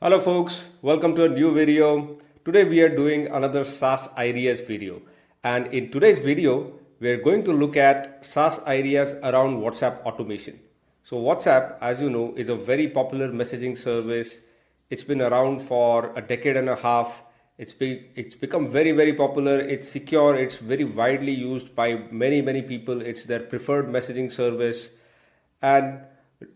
Hello folks, welcome to a new video. Today we are doing another SaaS ideas video. And in today's video, we are going to look at SaaS ideas around WhatsApp automation. So WhatsApp, as you know, is a very popular messaging service. It's been around for a decade and a half. It's become very popular. It's secure. It's very widely used by many people. It's their preferred messaging service. And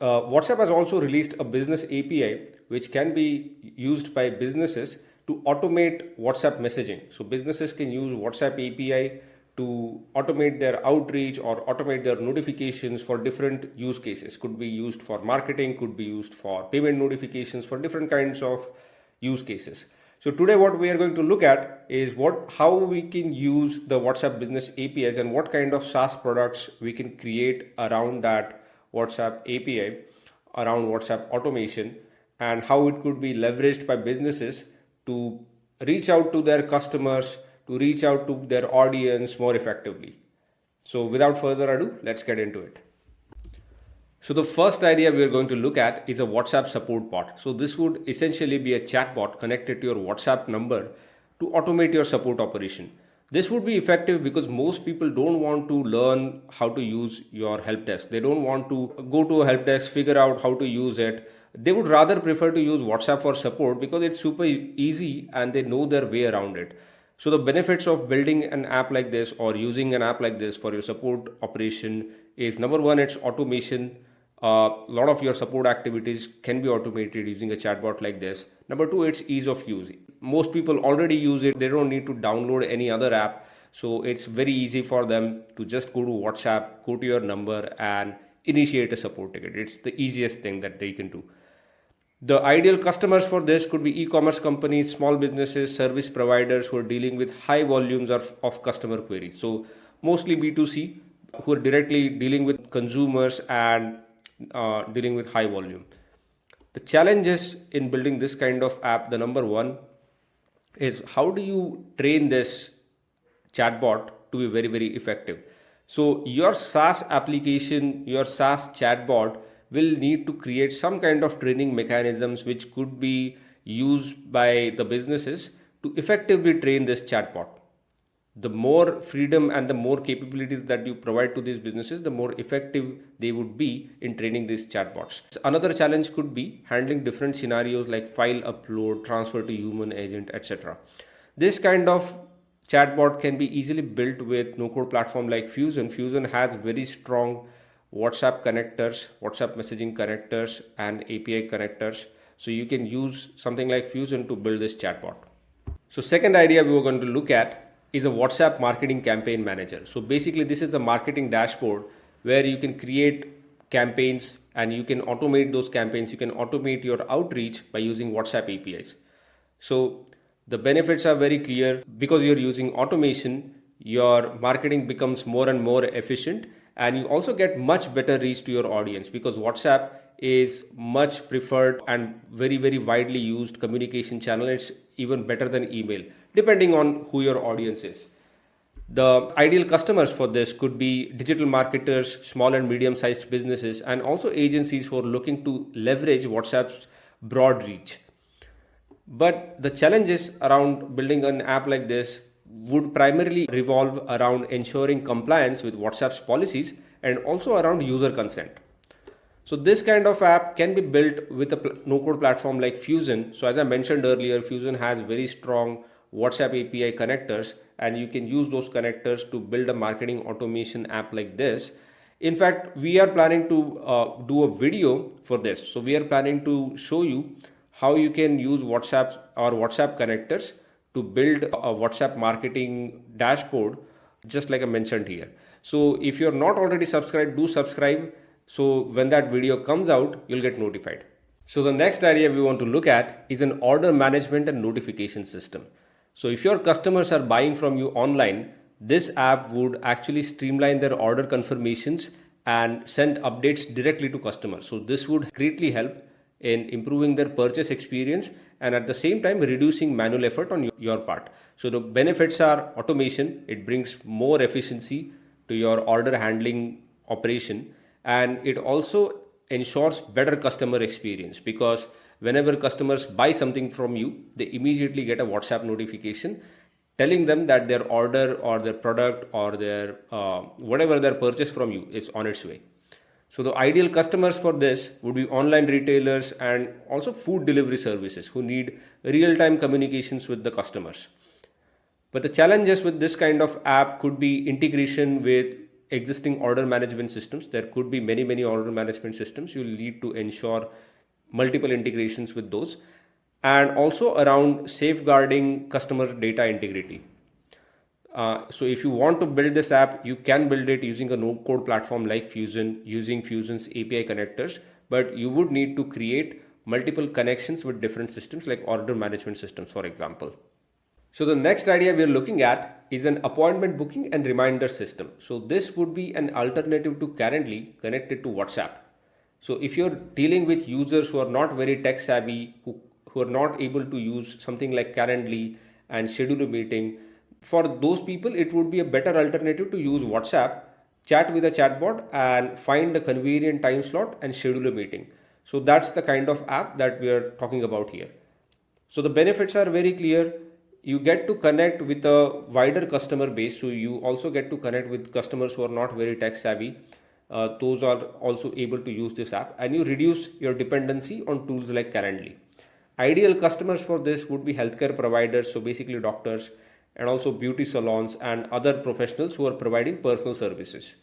WhatsApp has also released a business API which can be used by businesses to automate WhatsApp messaging. So businesses can use WhatsApp API to automate their outreach or automate their notifications for different use cases. Could be used for marketing, could be used for payment notifications, for different kinds of use cases. So today what we are going to look at is how we can use the WhatsApp business APIs and what kind of SaaS products we can create around that WhatsApp API, around WhatsApp automation, and how it could be leveraged by businesses to reach out to their customers, to reach out to their audience more effectively. So without further ado, let's get into it. So the first idea we are going to look at is a WhatsApp support bot. So this would essentially be a chatbot connected to your WhatsApp number to automate your support operation. This would be effective because most people don't want to learn how to use your help desk. They don't want to go to a help desk, figure out how to use it. They would rather prefer to use WhatsApp for support because it's super easy and they know their way around it. So the benefits of building an app like this or using an app like this for your support operation is, number one, it's automation. A lot of your support activities can be automated using a chatbot like this. Number two, it's ease of use. Most people already use it. They don't need to download any other app. So it's very easy for them to just go to WhatsApp, go to your number and initiate a support ticket. It's the easiest thing that they can do. The ideal customers for this could be e-commerce companies, small businesses, service providers who are dealing with high volumes of customer queries. So mostly B2C, who are directly dealing with consumers and dealing with high volume. The challenges in building this kind of app, the number one is, how do you train this chatbot to be very effective? So your SaaS application, your SaaS chatbot will need to create some kind of training mechanisms which could be used by the businesses to effectively train this chatbot. The more freedom and the more capabilities that you provide to these businesses, the more effective they would be in training these chatbots. Another challenge could be handling different scenarios like file upload, transfer to human agent, etc. This kind of chatbot can be easily built with no-code platform like Fuzen. Fuzen has very strong WhatsApp connectors, WhatsApp messaging connectors and API connectors. So you can use something like Fuzen to build this chatbot. So second idea we were going to look at is a WhatsApp marketing campaign manager. So basically this is a marketing dashboard where you can create campaigns and you can automate those campaigns. You can automate your outreach by using WhatsApp APIs. So the benefits are very clear. Because you're using automation, your marketing becomes more and more efficient, and you also get much better reach to your audience because WhatsApp is much preferred and very widely used communication channel. It's even better than email, depending on who your audience is. The ideal customers for this could be digital marketers, small and medium-sized businesses, and also agencies who are looking to leverage WhatsApp's broad reach. But the challenges around building an app like this would primarily revolve around ensuring compliance with WhatsApp's policies and also around user consent. So this kind of app can be built with a no-code platform like Fuzen. So as I mentioned earlier, Fuzen has very strong WhatsApp API connectors, and you can use those connectors to build a marketing automation app like this. In fact, we are planning to do a video for this. So we are planning to show you how you can use WhatsApp or WhatsApp connectors to build a WhatsApp marketing dashboard, just like I mentioned here. So if you're not already subscribed, do subscribe. So when that video comes out, you'll get notified. So the next idea we want to look at is an order management and notification system. So if your customers are buying from you online, this app would actually streamline their order confirmations and send updates directly to customers. So this would greatly help in improving their purchase experience and at the same time reducing manual effort on your part. So the benefits are automation. It brings more efficiency to your order handling operation, and it also ensures better customer experience because whenever customers buy something from you, they immediately get a WhatsApp notification telling them that their order or their product or their whatever their purchase from you is on its way. So the ideal customers for this would be online retailers and also food delivery services who need real-time communications with the customers. But the challenges with this kind of app could be integration with existing order management systems. There could be many order management systems. You'll need to ensure multiple integrations with those, and also around safeguarding customer data integrity. So if you want to build this app, you can build it using a no-code platform like Fuzen, using Fuzen's API connectors, but you would need to create multiple connections with different systems like order management systems, for example. So the next idea we are looking at is an appointment booking and reminder system. So this would be an alternative to Calendly connected to WhatsApp. So if you're dealing with users who are not very tech savvy, who are not able to use something like Calendly and schedule a meeting, for those people, it would be a better alternative to use WhatsApp, chat with a chatbot and find a convenient time slot and schedule a meeting. So that's the kind of app that we are talking about here. So the benefits are very clear. You get to connect with a wider customer base. So you also get to connect with customers who are not very tech savvy. Those are also able to use this app, and you reduce your dependency on tools like Calendly. Ideal customers for this would be healthcare providers, so basically doctors, and also beauty salons and other professionals who are providing personal services.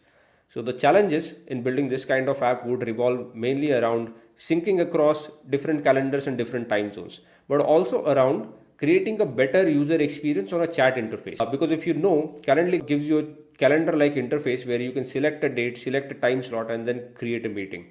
So the challenges in building this kind of app would revolve mainly around syncing across different calendars and different time zones, but also around creating a better user experience on a chat interface. Because if you know, Calendly gives you a calendar-like interface where you can select a date, select a time slot, and then create a meeting.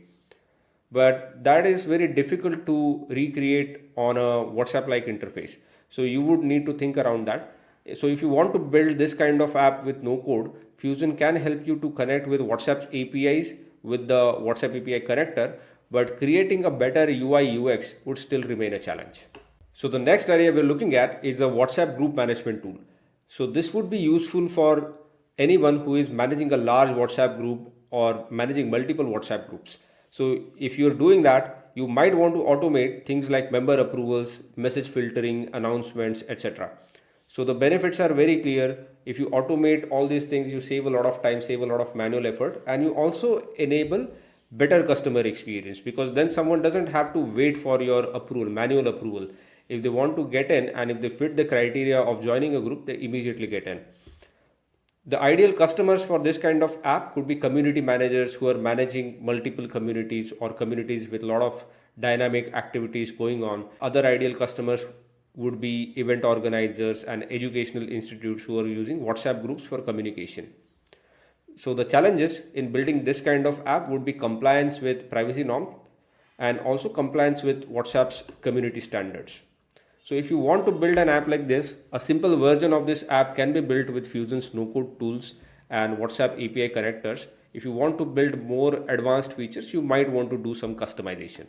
But that is very difficult to recreate on a WhatsApp-like interface. So you would need to think around that. So if you want to build this kind of app with no code, Fuzen can help you to connect with WhatsApp's APIs with the WhatsApp API connector, but creating a better UI UX would still remain a challenge. So the next idea we're looking at is a WhatsApp group management tool. So this would be useful for anyone who is managing a large WhatsApp group or managing multiple WhatsApp groups. So if you're doing that, you might want to automate things like member approvals, message filtering, announcements, etc. So the benefits are very clear. If you automate all these things, you save a lot of time, save a lot of manual effort, and you also enable better customer experience, because then someone doesn't have to wait for your approval, manual approval. If they want to get in and if they fit the criteria of joining a group, they immediately get in. The ideal customers for this kind of app could be community managers who are managing multiple communities or communities with a lot of dynamic activities going on. Other ideal customers would be event organizers and educational institutes who are using WhatsApp groups for communication. So the challenges in building this kind of app would be compliance with privacy norms and also compliance with WhatsApp's community standards. So if you want to build an app like this, a simple version of this app can be built with Fuzen's no-code tools and WhatsApp API connectors. If you want to build more advanced features, you might want to do some customization.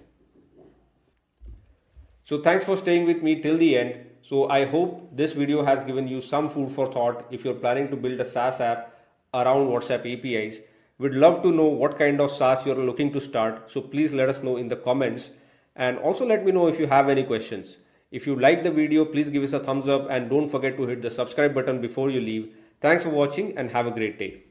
So thanks for staying with me till the end. So I hope this video has given you some food for thought if you're planning to build a SaaS app around WhatsApp APIs. We'd love to know what kind of SaaS you're looking to start. So please let us know in the comments, and also let me know if you have any questions. If you like the video, please give us a thumbs up and don't forget to hit the subscribe button before you leave. Thanks for watching and have a great day.